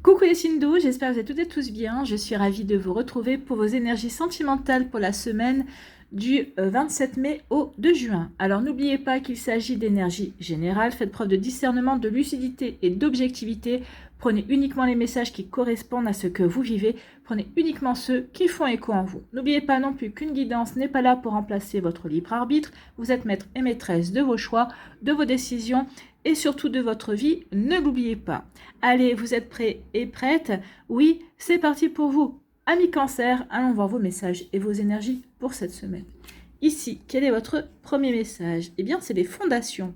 Coucou les signes d'eau, j'espère que vous êtes toutes et tous bien. Je suis ravie de vous retrouver pour vos énergies sentimentales pour la semaine du 27 mai au 2 juin. Alors n'oubliez pas qu'il s'agit d'énergie générale. Faites preuve de discernement, de lucidité et d'objectivité. Prenez uniquement les messages qui correspondent à ce que vous vivez. Prenez uniquement ceux qui font écho en vous. N'oubliez pas non plus qu'une guidance n'est pas là pour remplacer votre libre arbitre. Vous êtes maître et maîtresse de vos choix, de vos décisions et surtout de votre vie. Ne l'oubliez pas. Allez, vous êtes prêts et prêtes? Oui, c'est parti pour vous. Amis Cancer, allons voir vos messages et vos énergies pour cette semaine. Ici, quel est votre premier message? Eh bien, c'est les fondations.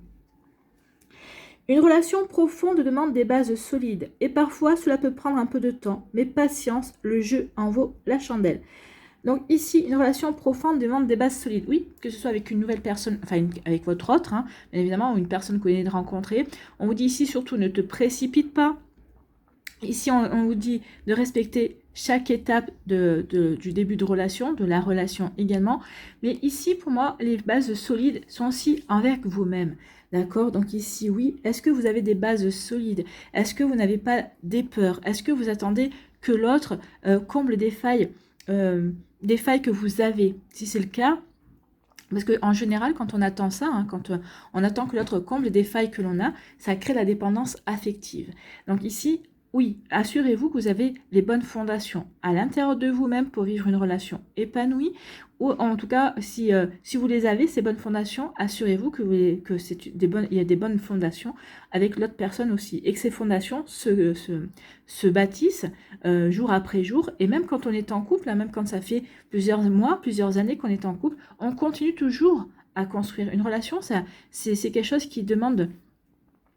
Une relation profonde demande des bases solides et parfois cela peut prendre un peu de temps, mais patience, le jeu en vaut la chandelle. Donc ici, une relation profonde demande des bases solides. Oui, que ce soit avec une nouvelle personne, enfin avec votre autre, hein, bien évidemment, ou une personne que vous venez de rencontrer. On vous dit ici surtout ne te précipite pas. Ici, on vous dit de respecter chaque étape du début de relation, de la relation également. Mais ici, pour moi, les bases solides sont aussi avec vous-même. D'accord? Donc ici, oui. Est-ce que vous avez des bases solides? Est-ce que vous n'avez pas des peurs? Est-ce que vous attendez que l'autre comble des failles que vous avez? Si c'est le cas, parce qu'en général, quand on attend ça, hein, quand on attend que l'autre comble des failles que l'on a, ça crée la dépendance affective. Donc ici, oui, assurez-vous que vous avez les bonnes fondations à l'intérieur de vous-même pour vivre une relation épanouie. Ou en tout cas, si vous les avez, ces bonnes fondations, assurez-vous il y a des bonnes fondations avec l'autre personne aussi. Et que ces fondations se bâtissent jour après jour. Et même quand on est en couple, hein, même quand ça fait plusieurs mois, plusieurs années qu'on est en couple, on continue toujours à construire une relation. C'est quelque chose qui demande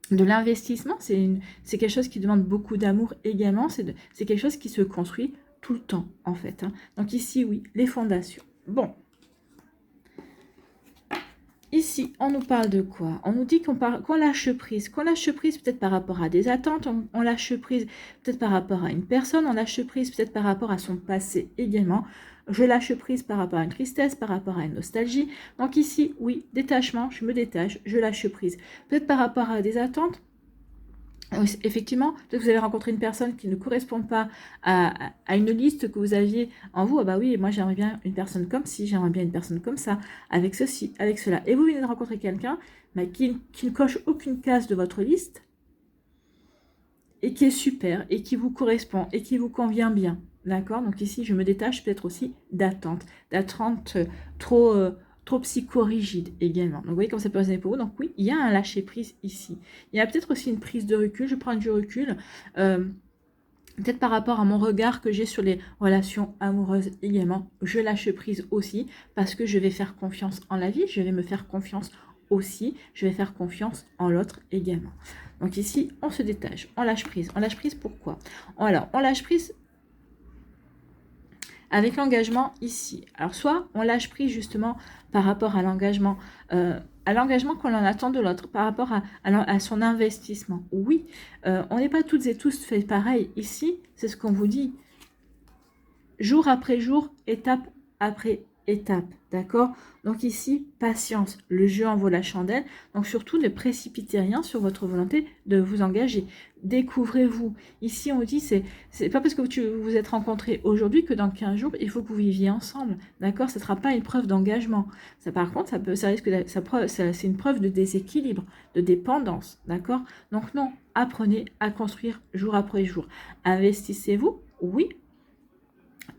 de l'investissement, c'est quelque chose qui demande beaucoup d'amour également, c'est quelque chose qui se construit tout le temps en fait. Hein. Donc ici, oui, les fondations. Bon. Ici, on nous parle de quoi? On nous dit qu'on lâche prise peut-être par rapport à des attentes, on lâche prise peut-être par rapport à une personne, on lâche prise peut-être par rapport à son passé également. Je lâche prise par rapport à une tristesse, par rapport à une nostalgie. Donc ici, oui, détachement, je me détache, je lâche prise. Peut-être par rapport à des attentes. Effectivement, peut-être que vous avez rencontré une personne qui ne correspond pas à une liste que vous aviez en vous. Ah bah oui, moi j'aimerais bien une personne comme ci, j'aimerais bien une personne comme ça, avec ceci, avec cela. Et vous venez de rencontrer quelqu'un qui ne coche aucune case de votre liste et qui est super et qui vous correspond et qui vous convient bien. D'accord? Donc ici, je me détache peut-être aussi d'attente trop psychorigide également. Donc vous voyez comment ça peut résonner pour vous. Donc oui, il y a un lâcher-prise ici. Il y a peut-être aussi une prise de recul. Je prends du recul. Peut-être par rapport à mon regard que j'ai sur les relations amoureuses également. Je lâche prise aussi parce que je vais faire confiance en la vie. Je vais me faire confiance aussi. Je vais faire confiance en l'autre également. Donc ici, on se détache. On lâche prise. On lâche prise pourquoi? Alors, on lâche prise avec l'engagement ici. Alors, soit on lâche prise justement par rapport à l'engagement qu'on en attend de l'autre, par rapport à son investissement. Oui, on n'est pas toutes et tous fait pareil. Ici, c'est ce qu'on vous dit. Jour après jour, étape après étape, d'accord? Donc ici, patience, le jeu en vaut la chandelle. Donc surtout, ne précipitez rien sur votre volonté de vous engager. Découvrez-vous. Ici, on dit, c'est pas parce que vous vous êtes rencontrés aujourd'hui que dans 15 jours, il faut que vous viviez ensemble, d'accord? Ce ne sera pas une preuve d'engagement. Ça, par contre, c'est une preuve de déséquilibre, de dépendance, d'accord? Donc non, apprenez à construire jour après jour. Investissez-vous, oui,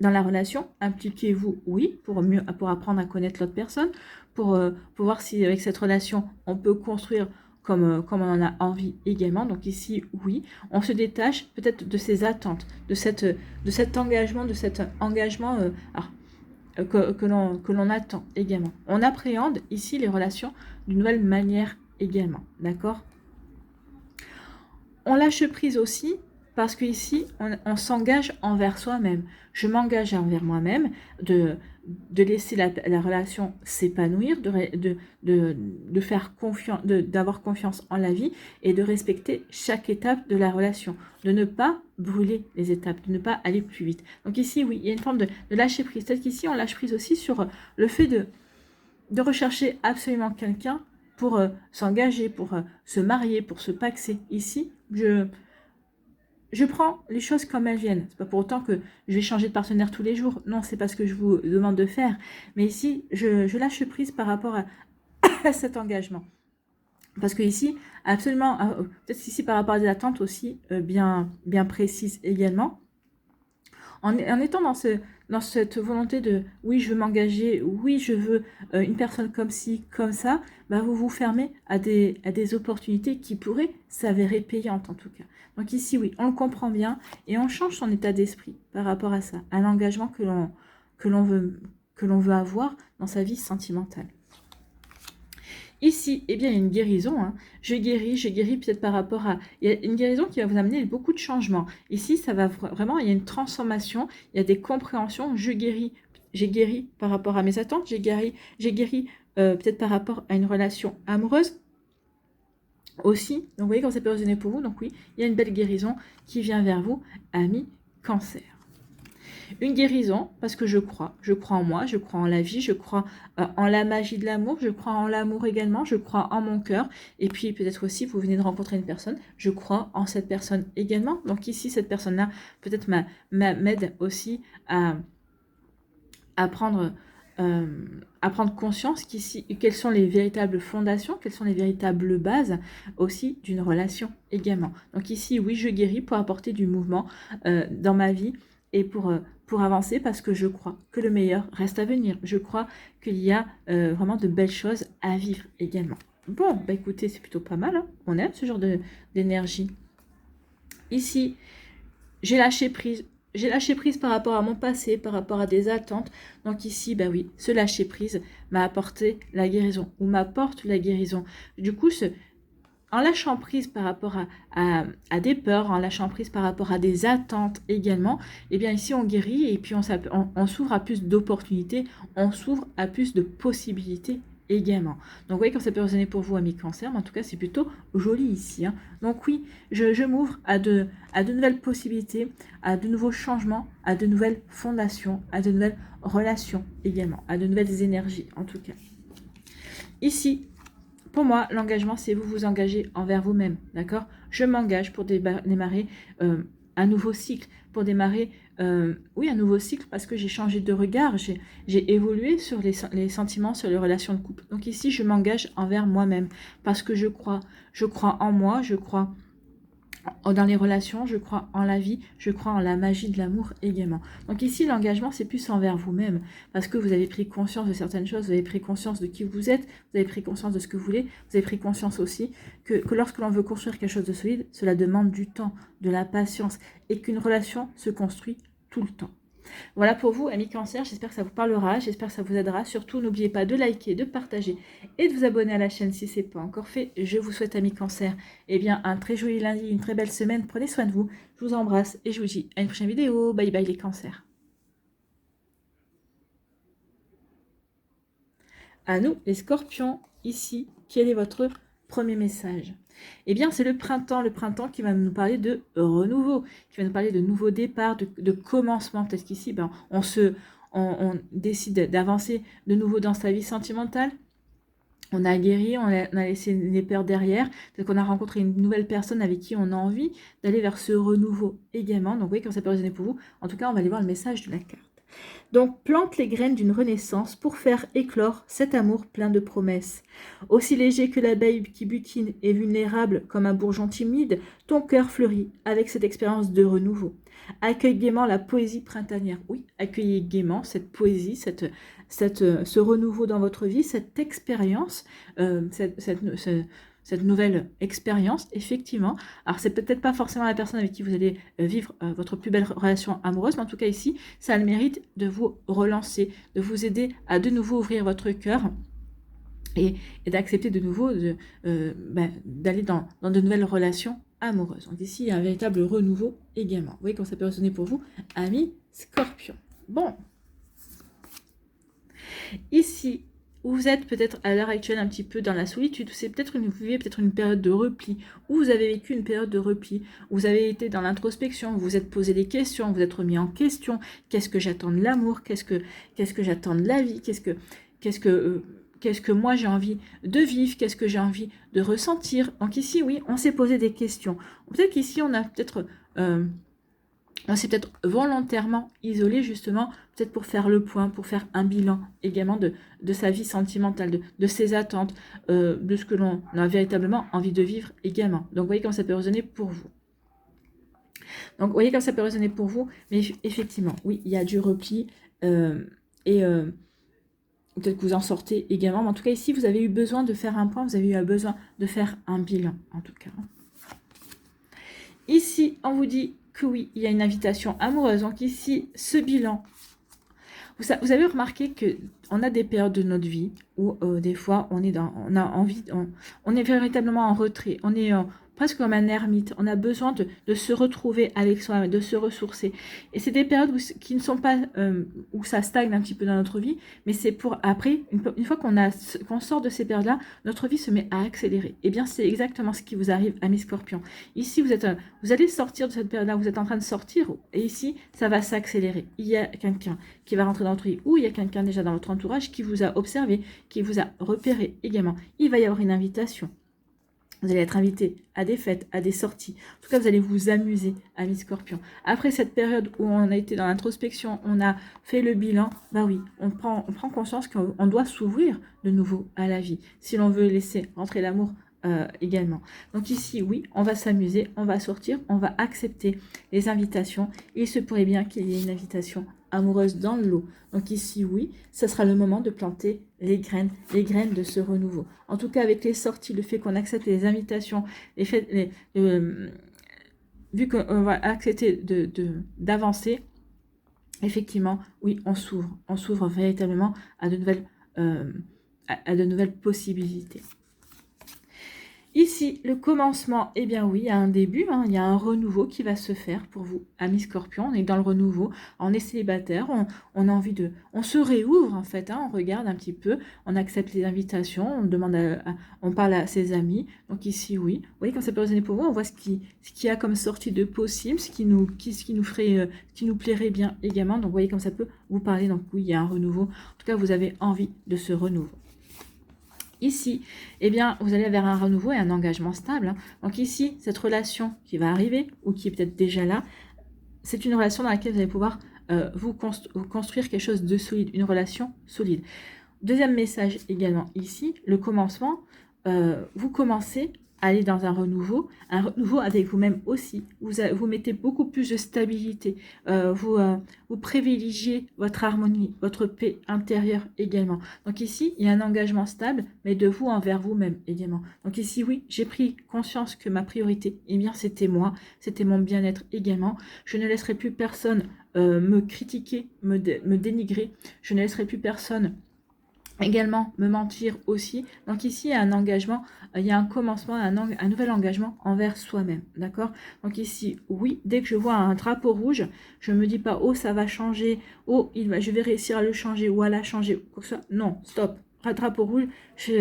dans la relation, impliquez-vous, oui, pour apprendre à connaître l'autre personne, pour voir si avec cette relation, on peut construire comme on en a envie également. Donc ici, oui, on se détache peut-être de ses attentes, de cet engagement, que l'on attend également. On appréhende ici les relations d'une nouvelle manière également, d'accord? On lâche prise aussi parce qu'ici, on s'engage envers soi-même. Je m'engage envers moi-même de laisser la relation s'épanouir, de faire confiance, d'avoir confiance en la vie et de respecter chaque étape de la relation, de ne pas brûler les étapes, de ne pas aller plus vite. Donc ici, oui, il y a une forme de lâcher prise. Peut-être qu'ici, on lâche prise aussi sur le fait de rechercher absolument quelqu'un pour s'engager, pour se marier, pour se paxer. Ici, je prends les choses comme elles viennent. C'est pas pour autant que je vais changer de partenaire tous les jours. Non, c'est pas ce que je vous demande de faire. Mais ici, je lâche prise par rapport à cet engagement. Parce que ici, absolument, peut-être ici par rapport à des attentes aussi bien précises également. En étant dans cette volonté de oui, je veux m'engager, oui, je veux une personne comme ci, comme ça, bah, vous vous fermez à des opportunités qui pourraient s'avérer payantes en tout cas. Donc ici, oui, on le comprend bien et on change son état d'esprit par rapport à ça, à l'engagement que l'on veut avoir dans sa vie sentimentale. Ici, eh bien, il y a une guérison. Hein. Je guéris peut-être par rapport à... Il y a une guérison qui va vous amener beaucoup de changements. Ici, ça va vraiment... Il y a une transformation, il y a des compréhensions. J'ai guéri par rapport à mes attentes. J'ai guéri peut-être par rapport à une relation amoureuse aussi. Donc, vous voyez, quand ça peut résonner pour vous. Donc, oui, il y a une belle guérison qui vient vers vous, ami Cancer. Une guérison, parce que je crois en moi, je crois en la vie, je crois en la magie de l'amour, je crois en l'amour également, je crois en mon cœur, et puis peut-être aussi, vous venez de rencontrer une personne, je crois en cette personne également, donc ici, cette personne-là, peut-être m'aide aussi à prendre conscience qu'ici, quelles sont les véritables fondations, quelles sont les véritables bases aussi d'une relation également. Donc ici, oui, je guéris pour apporter du mouvement dans ma vie et pour avancer parce que je crois que le meilleur reste à venir. Je crois qu'il y a vraiment de belles choses à vivre également. Bon, bah écoutez, c'est plutôt pas mal. Hein. On aime ce genre d'énergie. Ici, j'ai lâché prise. J'ai lâché prise par rapport à mon passé, par rapport à des attentes. Donc ici, bah oui, ce lâcher prise m'a apporté la guérison ou m'apporte la guérison. Du coup, en lâchant prise par rapport à des peurs, en lâchant prise par rapport à des attentes également, eh bien ici on guérit et puis on s'ouvre à plus d'opportunités, on s'ouvre à plus de possibilités également. Donc vous voyez quand ça peut résonner pour vous, amis Cancer, mais en tout cas c'est plutôt joli ici. Hein. Donc oui, je m'ouvre à de nouvelles possibilités, à de nouveaux changements, à de nouvelles fondations, à de nouvelles relations également, à de nouvelles énergies en tout cas. Ici, pour moi, l'engagement, c'est vous vous engager envers vous-même, d'accord? Je m'engage pour démarrer un nouveau cycle, pour démarrer, oui, un nouveau cycle parce que j'ai changé de regard, j'ai évolué sur les sentiments, sur les relations de couple. Donc ici, je m'engage envers moi-même parce que je crois en moi, je crois dans les relations, je crois en la vie, je crois en la magie de l'amour également. Donc ici, l'engagement, c'est plus envers vous-même, parce que vous avez pris conscience de certaines choses, vous avez pris conscience de qui vous êtes, vous avez pris conscience de ce que vous voulez, vous avez pris conscience aussi que lorsque l'on veut construire quelque chose de solide, cela demande du temps, de la patience, et qu'une relation se construit tout le temps. Voilà pour vous, amis Cancer, j'espère que ça vous parlera, j'espère que ça vous aidera. Surtout, n'oubliez pas de liker, de partager et de vous abonner à la chaîne si ce n'est pas encore fait. Je vous souhaite, amis Cancer, un très joli lundi, une très belle semaine. Prenez soin de vous, je vous embrasse et je vous dis à une prochaine vidéo. Bye bye les Cancers. À nous, les Scorpions, ici, quel est votre premier message? Eh bien, c'est le printemps qui va nous parler de renouveau, qui va nous parler de nouveaux départs, de commencement. Peut-être qu'ici, on décide d'avancer de nouveau dans sa vie sentimentale. On a guéri, on a laissé les peurs derrière. Peut-être qu'on a rencontré une nouvelle personne avec qui on a envie d'aller vers ce renouveau également. Donc, oui, comme ça peut résonner pour vous. En tout cas, on va aller voir le message de la carte. Donc, plante les graines d'une renaissance pour faire éclore cet amour plein de promesses. Aussi léger que l'abeille qui butine et vulnérable comme un bourgeon timide, ton cœur fleurit avec cette expérience de renouveau. Accueille gaiement la poésie printanière. Oui, accueillez gaiement cette poésie, ce renouveau dans votre vie, cette expérience, cette nouvelle expérience, effectivement. Alors, c'est peut-être pas forcément la personne avec qui vous allez vivre votre plus belle relation amoureuse, mais en tout cas ici, ça a le mérite de vous relancer, de vous aider à de nouveau ouvrir votre cœur et d'accepter de nouveau d'aller dans de nouvelles relations amoureuses. Donc ici, il y a un véritable renouveau également. Vous voyez comment ça peut résonner pour vous, amis Scorpions. Bon. Ici, vous êtes peut-être à l'heure actuelle un petit peu dans la solitude, vous vivez peut-être une période de repli, ou vous avez vécu une période de repli, où vous avez été dans l'introspection, vous vous êtes posé des questions, vous vous êtes remis en question, qu'est-ce que j'attends de l'amour, qu'est-ce que j'attends de la vie, qu'est-ce que moi j'ai envie de vivre, qu'est-ce que j'ai envie de ressentir. Donc ici, oui, on s'est posé des questions. Peut-être qu'ici, on a peut-être on s'est peut-être volontairement isolé justement, peut-être pour faire le point, pour faire un bilan également de sa vie sentimentale, de ses attentes, de ce que l'on a véritablement envie de vivre également. Donc, vous voyez comment ça peut résonner pour vous. Donc, vous voyez comme ça peut résonner pour vous, mais effectivement, oui, il y a du repli, et peut-être que vous en sortez également, mais en tout cas, ici, vous avez eu besoin de faire un point, vous avez eu besoin de faire un bilan, en tout cas. Ici, on vous dit que oui, il y a une invitation amoureuse. Donc ici, ce bilan, vous avez remarqué qu'on a des périodes de notre vie où des fois, on a envie, on est véritablement en retrait, on est presque comme un ermite, on a besoin de se retrouver avec soi-même, de se ressourcer. Et c'est des périodes qui ne sont pas, où ça stagne un petit peu dans notre vie, mais c'est pour après, une fois qu'on sort de ces périodes-là, notre vie se met à accélérer. Et bien, c'est exactement ce qui vous arrive, amis scorpions. Ici, vous allez sortir de cette période-là, vous êtes en train de sortir, et ici, ça va s'accélérer. Il y a quelqu'un qui va rentrer dans votre vie, ou il y a quelqu'un déjà dans votre entourage qui vous a observé, qui vous a repéré également. Il va y avoir une invitation. Vous allez être invité à des fêtes, à des sorties. En tout cas, vous allez vous amuser, amis scorpions. Après cette période où on a été dans l'introspection, on a fait le bilan, bah oui, on prend conscience qu'on doit s'ouvrir de nouveau à la vie. Si l'on veut laisser rentrer l'amour également. Donc ici, oui, on va s'amuser, on va sortir, on va accepter les invitations. Il se pourrait bien qu'il y ait une invitation amoureuse dans le lot. Donc ici, oui, ce sera le moment de planter les graines de ce renouveau. En tout cas, avec les sorties, le fait qu'on accepte les invitations, vu qu'on va accepter d'avancer, effectivement, oui, on s'ouvre véritablement à de nouvelles possibilités. Ici, le commencement, eh bien oui, il y a un début, il y a un renouveau qui va se faire pour vous, amis scorpions. On est dans le renouveau, on est célibataire, on a envie on se réouvre en fait, on regarde un petit peu, on accepte les invitations, on demande on parle à ses amis. Donc ici, oui, vous voyez, quand ça peut résonner pour vous, on voit ce qu'il y a comme sortie de possible, ce qui nous ferait, ce qui nous plairait bien également. Donc vous voyez, comme ça peut vous parler. Donc oui, il y a un renouveau. En tout cas, vous avez envie de ce renouveau. Ici, eh bien, vous allez vers un renouveau et un engagement stable. Donc ici, cette relation qui va arriver, ou qui est peut-être déjà là, c'est une relation dans laquelle vous allez pouvoir vous construire quelque chose de solide, une relation solide. Deuxième message également ici, le commencement, vous commencez à aller dans un renouveau avec vous-même aussi. Vous mettez beaucoup plus de stabilité, vous privilégiez votre harmonie, votre paix intérieure également. Donc ici, il y a un engagement stable, mais de vous envers vous-même également. Donc ici, oui, j'ai pris conscience que ma priorité, eh bien, c'était moi, c'était mon bien-être également. Je ne laisserai plus personne me critiquer, me dénigrer. Je ne laisserai plus personne également me mentir aussi. Donc ici, il y a un engagement, il y a un commencement, un nouvel engagement envers soi-même, d'accord? Donc ici, oui, dès que je vois un drapeau rouge, je ne me dis pas, oh, ça va changer, oh, je vais réussir à le changer ou à la changer, quoi que ce soit. Non, stop. Drapeau rouge,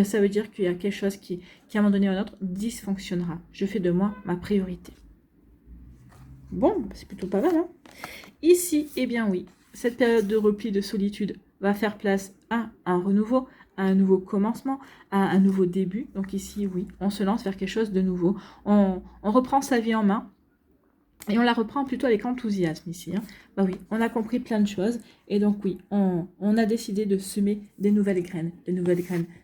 ça veut dire qu'il y a quelque chose qui, à un moment donné ou à un autre, dysfonctionnera. Je fais de moi ma priorité. Bon, c'est plutôt pas mal, hein? Ici, eh bien oui, cette période de repli, de solitude, va faire place à un renouveau, à un nouveau commencement, à un nouveau début. Donc ici, oui, on se lance vers quelque chose de nouveau. On reprend sa vie en main et on la reprend plutôt avec enthousiasme ici. Bah oui, on a compris plein de choses et donc oui, on a décidé de semer des nouvelles graines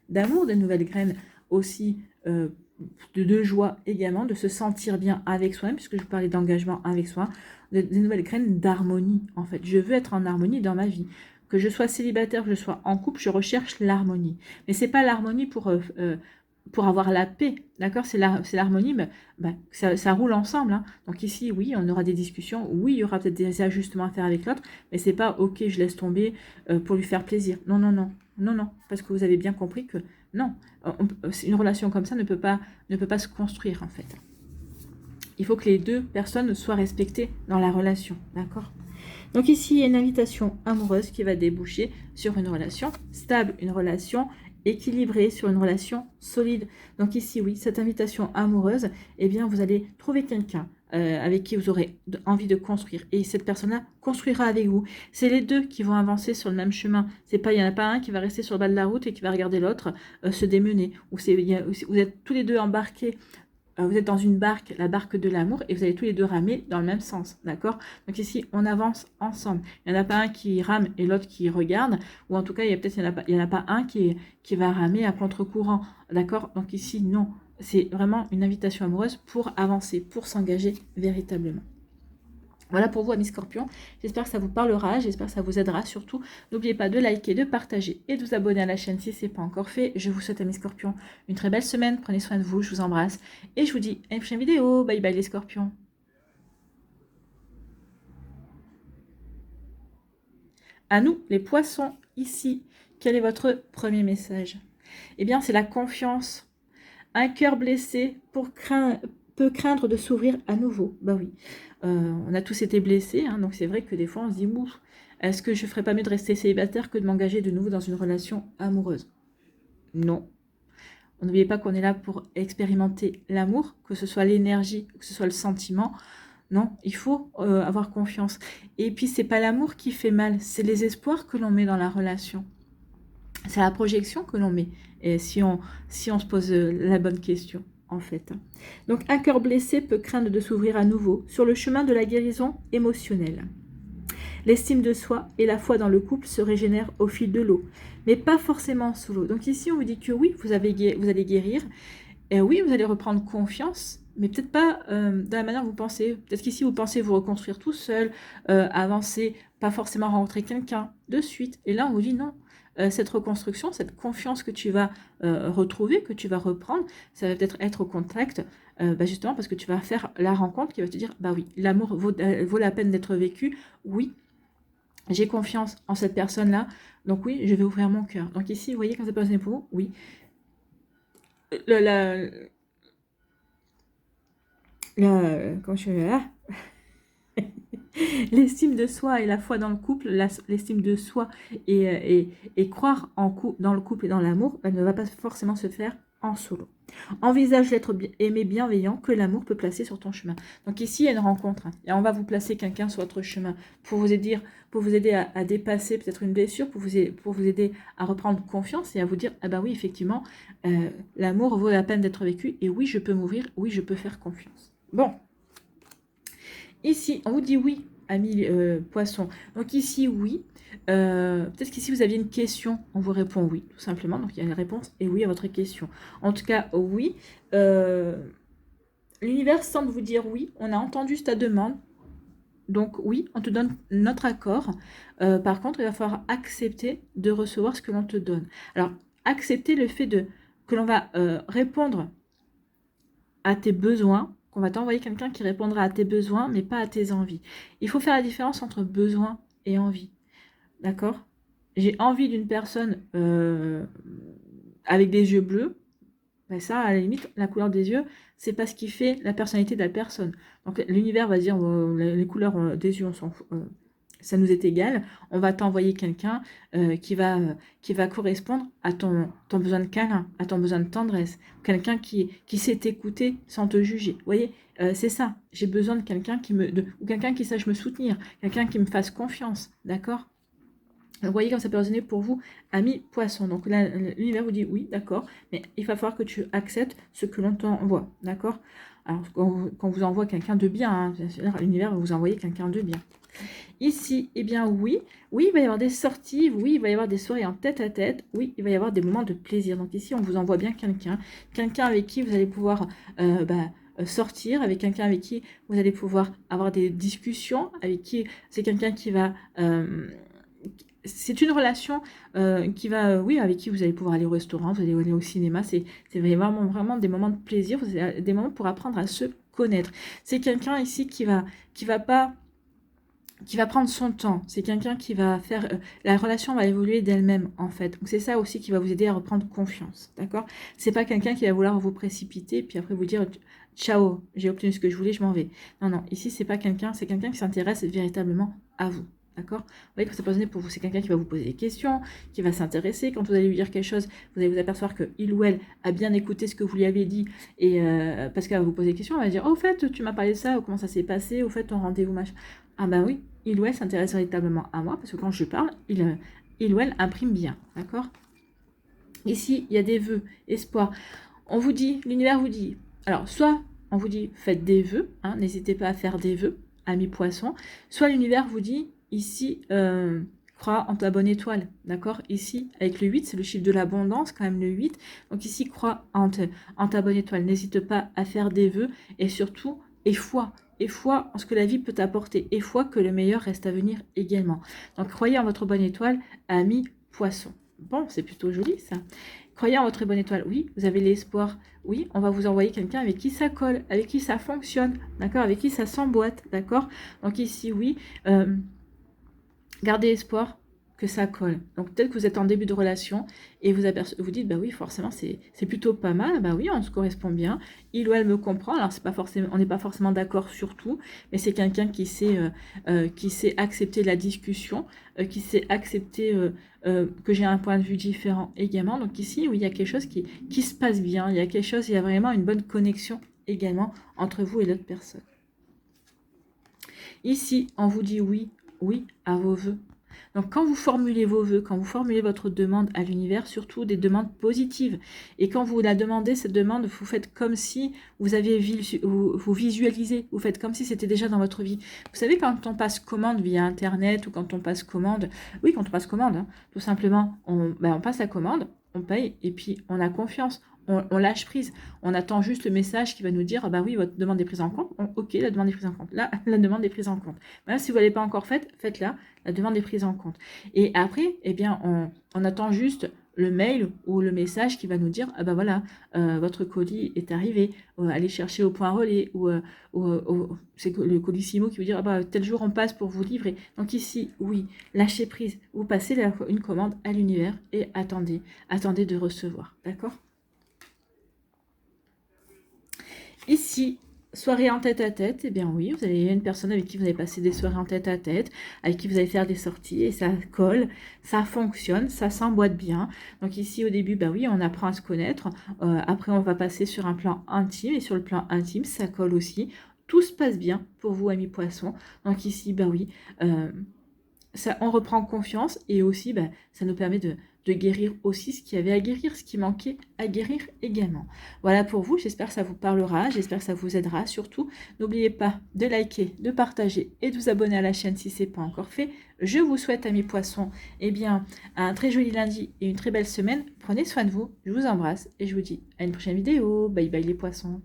d'amour, des nouvelles graines aussi de joie également, de se sentir bien avec soi-même, puisque je parlais d'engagement avec soi, des nouvelles graines d'harmonie en fait. Je veux être en harmonie dans ma vie. Que je sois célibataire, que je sois en couple, je recherche l'harmonie. Mais c'est pas l'harmonie pour avoir la paix, d'accord? C'est l'harmonie, mais ça roule ensemble. Donc ici, oui, on aura des discussions. Oui, il y aura peut-être des ajustements à faire avec l'autre, mais c'est pas ok, je laisse tomber pour lui faire plaisir. Non, non, non, non, non, parce que vous avez bien compris que non, une relation comme ça ne peut pas se construire en fait. Il faut que les deux personnes soient respectées dans la relation, d'accord? Donc ici, il y a une invitation amoureuse qui va déboucher sur une relation stable, une relation équilibrée, sur une relation solide. Donc ici, oui, cette invitation amoureuse, eh bien, vous allez trouver quelqu'un avec qui vous aurez envie de construire. Et cette personne-là construira avec vous. C'est les deux qui vont avancer sur le même chemin. Il n'y en a pas un qui va rester sur le bas de la route et qui va regarder l'autre se démener. Vous êtes tous les deux embarqués vous êtes dans une barque, la barque de l'amour, et vous allez tous les deux ramer dans le même sens, d'accord? Donc ici, on avance ensemble. Il n'y en a pas un qui rame et l'autre qui regarde, ou en tout cas, il y en a pas un qui va ramer à contre-courant, d'accord? Donc ici, non, c'est vraiment une invitation amoureuse pour avancer, pour s'engager véritablement. Voilà pour vous, amis scorpions. J'espère que ça vous parlera, j'espère que ça vous aidera. Surtout, n'oubliez pas de liker, de partager et de vous abonner à la chaîne si ce n'est pas encore fait. Je vous souhaite, amis scorpions, une très belle semaine. Prenez soin de vous, je vous embrasse. Et je vous dis à une prochaine vidéo. Bye bye les scorpions. À nous, les poissons, ici, quel est votre premier message? Eh bien, c'est la confiance. Un cœur blessé peut craindre de s'ouvrir à nouveau. Bah oui, on a tous été blessés, hein, donc c'est vrai que des fois on se dit, ouf, est-ce que je ferais pas mieux de rester célibataire que de m'engager de nouveau dans une relation amoureuse? Non. N'oubliez pas qu'on est là pour expérimenter l'amour, que ce soit l'énergie, que ce soit le sentiment. Non, il faut avoir confiance. Et puis c'est pas l'amour qui fait mal, c'est les espoirs que l'on met dans la relation. C'est la projection que l'on met, et si on se pose la bonne question, en fait. Donc, un cœur blessé peut craindre de s'ouvrir à nouveau sur le chemin de la guérison émotionnelle. L'estime de soi et la foi dans le couple se régénèrent au fil de l'eau, mais pas forcément sous l'eau. Donc ici, on vous dit que oui, vous allez guérir, et oui, vous allez reprendre confiance, mais peut-être pas de la manière que vous pensez. Peut-être qu'ici, vous pensez vous reconstruire tout seul, avancer, pas forcément rencontrer quelqu'un de suite. Et là, on vous dit non. Cette reconstruction, cette confiance que tu vas retrouver, que tu vas reprendre, ça va peut-être être au contact, justement parce que tu vas faire la rencontre qui va te dire, bah oui, l'amour vaut la peine d'être vécu, oui, j'ai confiance en cette personne-là, donc oui, je vais ouvrir mon cœur. Donc ici, vous voyez, quand c'est pas pour vous, oui. Comment je suis là l'estime de soi et la foi dans le couple, l'estime de soi et croire dans le couple et dans l'amour, ne va pas forcément se faire en solo. Envisage l'être aimé bienveillant que l'amour peut placer sur ton chemin. Donc ici, il y a une rencontre. Et on va vous placer quelqu'un sur votre chemin pour vous aider à dépasser peut-être une blessure, pour vous aider à reprendre confiance et à vous dire, ah ben oui, effectivement, l'amour vaut la peine d'être vécu. Et oui, je peux m'ouvrir, oui, je peux faire confiance. Bon. Ici, on vous dit oui, amis poissons. Donc ici, oui. Peut-être qu'ici, vous aviez une question, on vous répond oui, tout simplement. Donc il y a une réponse et oui à votre question. En tout cas, oui. L'univers semble vous dire oui. On a entendu ta demande. Donc oui, on te donne notre accord. Par contre, il va falloir accepter de recevoir ce que l'on te donne. Alors, accepter le fait que l'on va répondre à tes besoins, qu'on va t'envoyer quelqu'un qui répondra à tes besoins, mais pas à tes envies. Il faut faire la différence entre besoin et envie. D'accord? J'ai envie d'une personne avec des yeux bleus. Ben ça, à la limite, la couleur des yeux, c'est pas ce qui fait la personnalité de la personne. Donc l'univers va dire les couleurs des yeux, on s'en fout. Ça nous est égal, on va t'envoyer quelqu'un qui va correspondre à ton besoin de câlin, à ton besoin de tendresse, quelqu'un qui sait t'écouter sans te juger. Vous voyez, c'est ça, j'ai besoin de quelqu'un ou quelqu'un qui sache me soutenir, quelqu'un qui me fasse confiance, d'accord? Vous voyez comme ça peut résonner pour vous, amis poissons. Donc là, l'univers vous dit oui, d'accord, mais il va falloir que tu acceptes ce que l'on t'envoie, d'accord? Alors, quand on vous envoie quelqu'un de bien, hein, l'univers va vous envoyer quelqu'un de bien. Ici, eh bien oui, il va y avoir des sorties, oui, il va y avoir des soirées en tête-à-tête, oui, il va y avoir des moments de plaisir. Donc ici, on vous envoie bien quelqu'un avec qui vous allez pouvoir sortir, avec quelqu'un avec qui vous allez pouvoir avoir des discussions, avec qui c'est quelqu'un qui va... c'est une relation qui va, oui, avec qui vous allez pouvoir aller au restaurant, vous allez aller au cinéma, c'est vraiment des moments de plaisir, des moments pour apprendre à se connaître. C'est quelqu'un ici qui va prendre son temps, c'est quelqu'un qui va faire... la relation va évoluer d'elle-même, en fait. Donc, c'est ça aussi qui va vous aider à reprendre confiance, d'accord? C'est pas quelqu'un qui va vouloir vous précipiter, puis après vous dire « Ciao, j'ai obtenu ce que je voulais, je m'en vais ». Non, non, ici, c'est pas quelqu'un, c'est quelqu'un qui s'intéresse véritablement à vous, d'accord? Vous voyez que ça peut sonner pour vous, c'est quelqu'un qui va vous poser des questions, qui va s'intéresser. Quand vous allez lui dire quelque chose, vous allez vous apercevoir qu'il ou elle a bien écouté ce que vous lui avez dit, et parce qu'elle va vous poser des questions, elle va dire « Oh, au fait, tu m'as parlé de ça, ou comment ça s'est passé, au fait, ton rendez-vous, machin ». Ah ben oui, il ou elle s'intéresse véritablement à moi, parce que quand je parle, il ou elle imprime bien, d'accord? Ici, il y a des vœux, espoirs. On vous dit, l'univers vous dit, Alors, soit on vous dit faites des vœux, hein, n'hésitez pas à faire des vœux, amis poissons, soit l'univers vous dit ici, crois en ta bonne étoile, d'accord? Ici, avec le 8, c'est le chiffre de l'abondance, quand même le 8. Donc ici, crois en ta bonne étoile. N'hésite pas à faire des vœux et surtout, et foi en ce que la vie peut t'apporter, et foi que le meilleur reste à venir également. Donc croyez en votre bonne étoile, amis poissons. Bon, c'est plutôt joli ça. Croyez en votre bonne étoile, oui, vous avez l'espoir, oui, on va vous envoyer quelqu'un avec qui ça colle, avec qui ça fonctionne, d'accord, avec qui ça s'emboîte, d'accord. Donc ici, oui, gardez espoir que ça colle. Donc peut-être que vous êtes en début de relation et vous dites, bah oui, forcément, c'est plutôt pas mal, bah oui, on se correspond bien, il ou elle me comprend, alors c'est pas forcément, on n'est pas forcément d'accord sur tout, mais c'est quelqu'un qui sait accepter la discussion, qui sait accepter que j'ai un point de vue différent également. Donc ici, oui, il y a quelque chose qui se passe bien, il y a quelque chose, il y a vraiment une bonne connexion également entre vous et l'autre personne. Ici, on vous dit oui, oui à vos vœux. Donc, quand vous formulez vos vœux, quand vous formulez votre demande à l'univers, surtout des demandes positives, et quand vous la demandez, cette demande, vous faites comme si vous visualisez, vous faites comme si c'était déjà dans votre vie. Vous savez, quand on passe commande via Internet ou quand on passe commande, oui, quand on passe commande, hein, tout simplement, on passe la commande, on paye et puis on a confiance. On lâche prise. On attend juste le message qui va nous dire, ah bah oui, votre demande est prise en compte. Ok, la demande est prise en compte. Là, la demande est prise en compte. Même si vous ne l'avez pas encore faite, faites-la. La demande est prise en compte. Et après, eh bien, on attend juste le mail ou le message qui va nous dire, ah bah voilà, votre colis est arrivé. Allez chercher au point relais. C'est le colissimo qui veut dire, ah bah tel jour on passe pour vous livrer. Donc ici, oui, lâchez prise. Vous passez une commande à l'univers et attendez de recevoir. D'accord ? Ici, soirée en tête-à-tête, eh bien oui, vous avez une personne avec qui vous allez passer des soirées en tête-à-tête, avec qui vous allez faire des sorties, et ça colle, ça fonctionne, ça s'emboîte bien. Donc ici, au début, bah oui, on apprend à se connaître. Après, on va passer sur un plan intime, et sur le plan intime, ça colle aussi. Tout se passe bien pour vous, amis poissons. Donc ici, bah oui, on reprend confiance, et aussi, bah, ça nous permet de guérir aussi ce qu'il y avait à guérir, ce qui manquait à guérir également. Voilà pour vous, j'espère que ça vous parlera, j'espère que ça vous aidera. Surtout, n'oubliez pas de liker, de partager et de vous abonner à la chaîne si ce n'est pas encore fait. Je vous souhaite, amis poissons, eh bien, un très joli lundi et une très belle semaine. Prenez soin de vous, je vous embrasse et je vous dis à une prochaine vidéo. Bye bye les poissons.